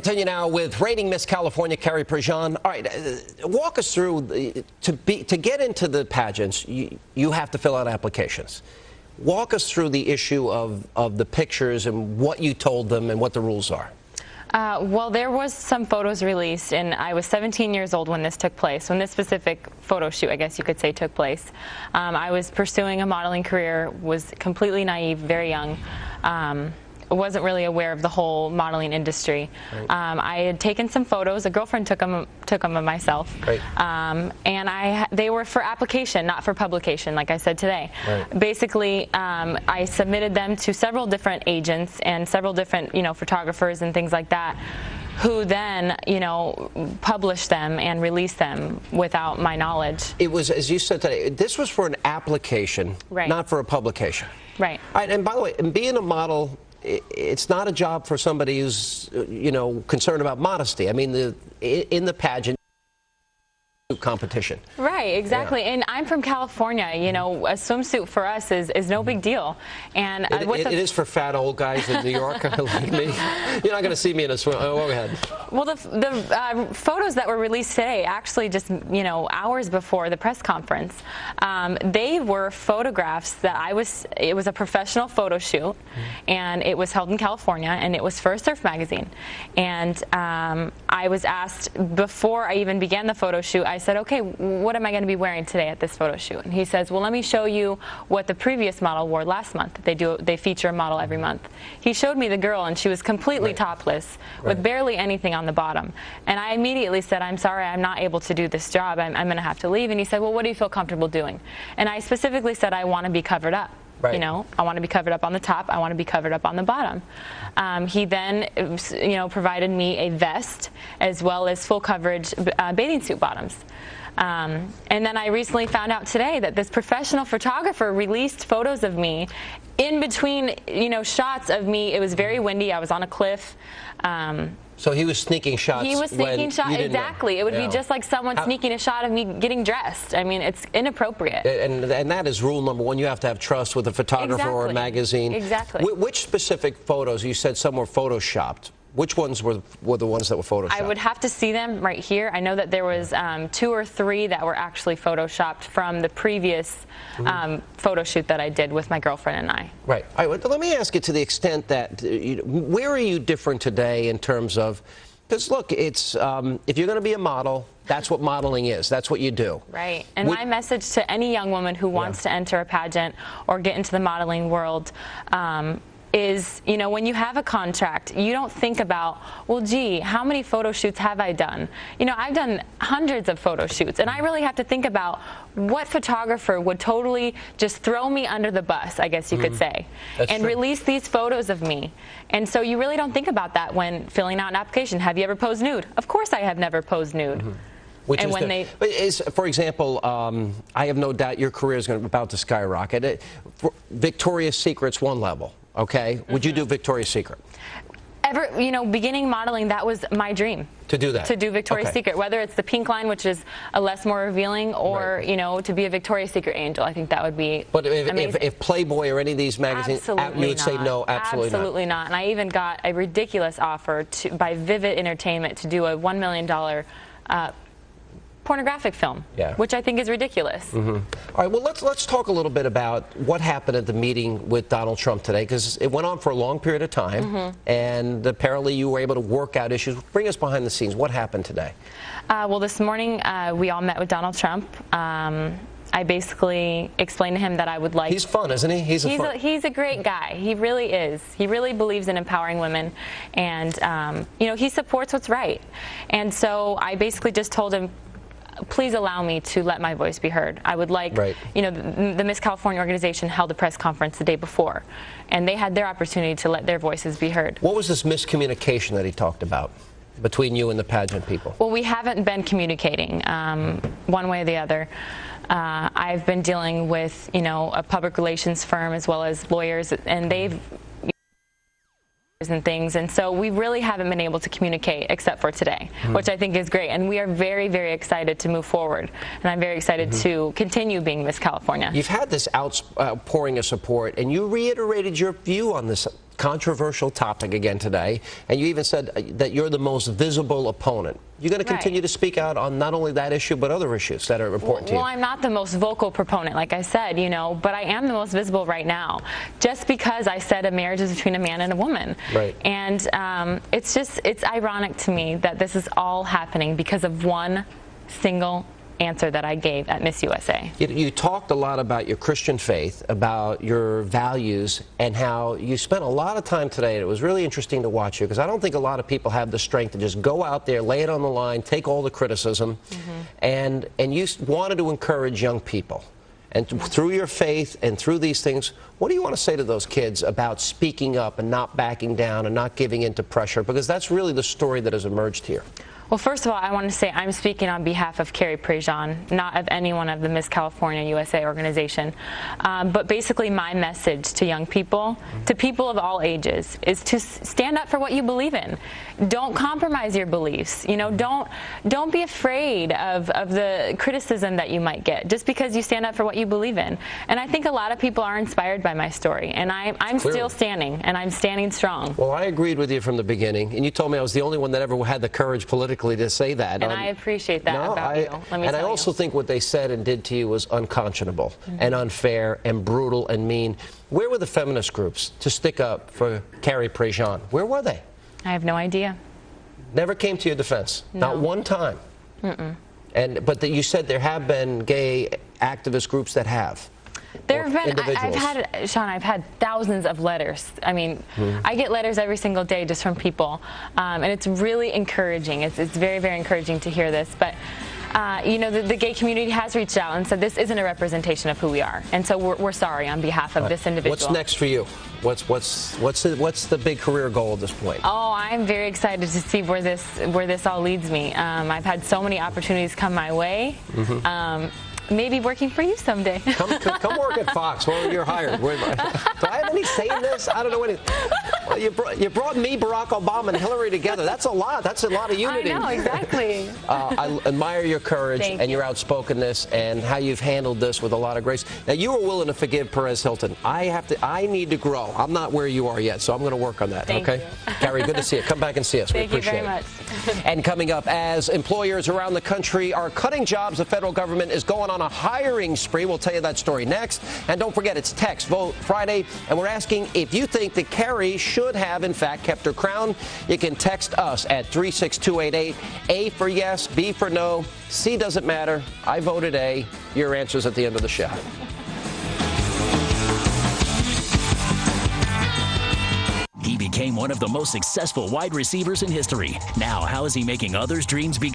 continue now with reigning Miss California Carrie Prejean. All right, walk us through to get into the pageants. You have to fill out applications. Walk us through the issue of the pictures and what you told them and what the rules are. Well, there was some photos released, and I was 17 years old when this took place, when this specific photo shoot, I guess you could say, took place. I was pursuing a modeling career, was completely naive, very young. Wasn't really aware of the whole modeling industry. Right. I had taken some photos. A girlfriend took them of myself. Right. And they were for application, not for publication, like I said today. Right. Basically, I submitted them to several different agents and several different, photographers and things like that, who then, published them and released them without my knowledge. It was, as you said today, this was for an application, right, not for a publication. Right. All right. And by the way, being a model, it's not a job for somebody who's, concerned about modesty. I mean, in the pageant competition. Right, exactly. Yeah. And I'm from California. A swimsuit for us is no big deal. And it is for fat old guys in New York like me. You're not going to see me in a swim. Oh, go ahead. Well, the photos that were released today, actually just hours before the press conference, they were photographs that it was a professional photo shoot, and it was held in California, and it was for a surf magazine. And I was asked before I even began the photo shoot, I said, okay, what am I going to be wearing today at this photo shoot? And he says, well, let me show you what the previous model wore last month. They feature a model every month. He showed me the girl, and she was completely topless with barely anything on the bottom. And I immediately said, I'm sorry, I'm not able to do this job. I'm going to have to leave. And he said, well, what do you feel comfortable doing? And I specifically said, I want to be covered up. Right. I want to be covered up on the top. I want to be covered up on the bottom. He then, provided me a vest as well as full coverage bathing suit bottoms. And then I recently found out today that this professional photographer released photos of me in between, shots of me. It was very windy. I was on a cliff. So he was sneaking shots. He was sneaking shots, exactly. It would be just like someone sneaking a shot of me getting dressed. I mean, it's inappropriate. And that is rule number one. You have to have trust with a photographer or a magazine. Exactly. Which specific photos? You said some were photoshopped. Which ones were the ones that were photoshopped? I would have to see them right here. I know that there was 2 or 3 that were actually photoshopped from the previous photo shoot that I did with my girlfriend and I. Right. All right. Let me ask you, to the extent that, where are you different today in terms of, because look, it's if you're going to be a model, that's what modeling is. That's what you do. Right. And my message to any young woman who wants to enter a pageant or get into the modeling world is, when you have a contract, you don't think about, well, gee, how many photo shoots have I done? I've done hundreds of photo shoots, and I really have to think about what photographer would totally just throw me under the bus, I guess you could say, and release these photos of me. And so you really don't think about that when filling out an application. Have you ever posed nude? Of course I have never posed nude. Which is for example, I have no doubt your career is about to skyrocket. Victoria's Secret's one level. Okay, would you do Victoria's Secret? Beginning modeling, that was my dream. To do that? To do Victoria's Secret, whether it's the pink line, which is a less more revealing, or, to be a Victoria's Secret angel. I think that would be amazing. If Playboy or any of these magazines, you would say no, absolutely not. And I even got a ridiculous offer by Vivid Entertainment to do a $1 million pornographic film, which I think is ridiculous. All right, well, let's talk a little bit about what happened at the meeting with Donald Trump today, because it went on for a long period of time, and apparently you were able to work out issues. Bring us behind the scenes. What happened today? Well, this morning we all met with Donald Trump. I basically explained to him that I would like... He's fun, isn't he? He's a great guy. He really is. He really believes in empowering women, and he supports what's right. And so I basically just told him, please allow me to let my voice be heard. I would like, the Miss California organization held a press conference the day before, and they had their opportunity to let their voices be heard. What was this miscommunication that he talked about between you and the pageant people? Well, we haven't been communicating one way or the other. I've been dealing with, a public relations firm as well as lawyers, and they've and things, and so we really haven't been able to communicate except for today, which I think is great, and we are very, very excited to move forward, and I'm very excited to continue being Miss California. You've had this outpouring of support, and you reiterated your view on this controversial topic again today, and you even said that you're the most visible opponent. You're going to continue to speak out on not only that issue, but other issues that are important to you. Well, I'm not the most vocal proponent, like I said, you know, but I am the most visible right now, just because I said a marriage is between a man and a woman. Right. And it's ironic to me that this is all happening because of one single answer that I gave at Miss USA. You talked a lot about your Christian faith, about your values, and how you spent a lot of time today, and it was really interesting to watch you, because I don't think a lot of people have the strength to just go out there, lay it on the line, take all the criticism, and you wanted to encourage young people. And through your faith and through these things, what do you want to say to those kids about speaking up and not backing down and not giving in to pressure? Because that's really the story that has emerged here. Well, first of all, I want to say I'm speaking on behalf of Carrie Prejean, not of anyone of the Miss California USA organization. But basically my message to young people, to people of all ages, is to stand up for what you believe in. Don't compromise your beliefs. You know, don't be afraid of the criticism that you might get just because you stand up for what you believe in. And I think a lot of people are inspired by my story, and I'm still standing, and I'm standing strong. Well, I agreed with you from the beginning, and you told me I was the only one that ever had the courage politically to say that. And I appreciate that about you. Let me and I tell also you. think what they said and did to you was unconscionable and unfair and brutal and mean. Where were the feminist groups to stick up for Carrie Prejean? Where were they? I have no idea. Never came to your defense. No. Not one time. But you said there have been gay activist groups that have. There have been, I've had thousands of letters. I mean, I get letters every single day just from people, and it's really encouraging. It's very, very encouraging to hear this. But you know, the gay community has reached out and said this isn't a representation of who we are, and so we're sorry on behalf of this individual. What's next for you? What's the big career goal at this point? Oh, I'm very excited to see where this all leads me. I've had so many opportunities come my way. Maybe working for you someday. Come work at Fox. Well, you're hired. Do I have any say in this? I don't know any. Well, you brought me, Barack Obama, and Hillary together. That's a lot. That's a lot of unity. I know, exactly. I admire your courage and your outspokenness and how you've handled this with a lot of grace. Now, you were willing to forgive Perez Hilton. I need to grow. I'm not where you are yet, so I'm going to work on that. Thank you. Carrie, good to see you. Come back and see us. Thank we appreciate you very much. And coming up, as employers around the country are cutting jobs, the federal government is going on a hiring spree. We'll tell you that story next. And don't forget, it's Text Vote Friday, and we're asking if you think that Carrie should have, in fact, kept her crown. You can text us at 36288. A for yes, B for no, C doesn't matter. I voted A. Your answer's at the end of the show. He became one of the most successful wide receivers in history. Now, how is he making others' dreams become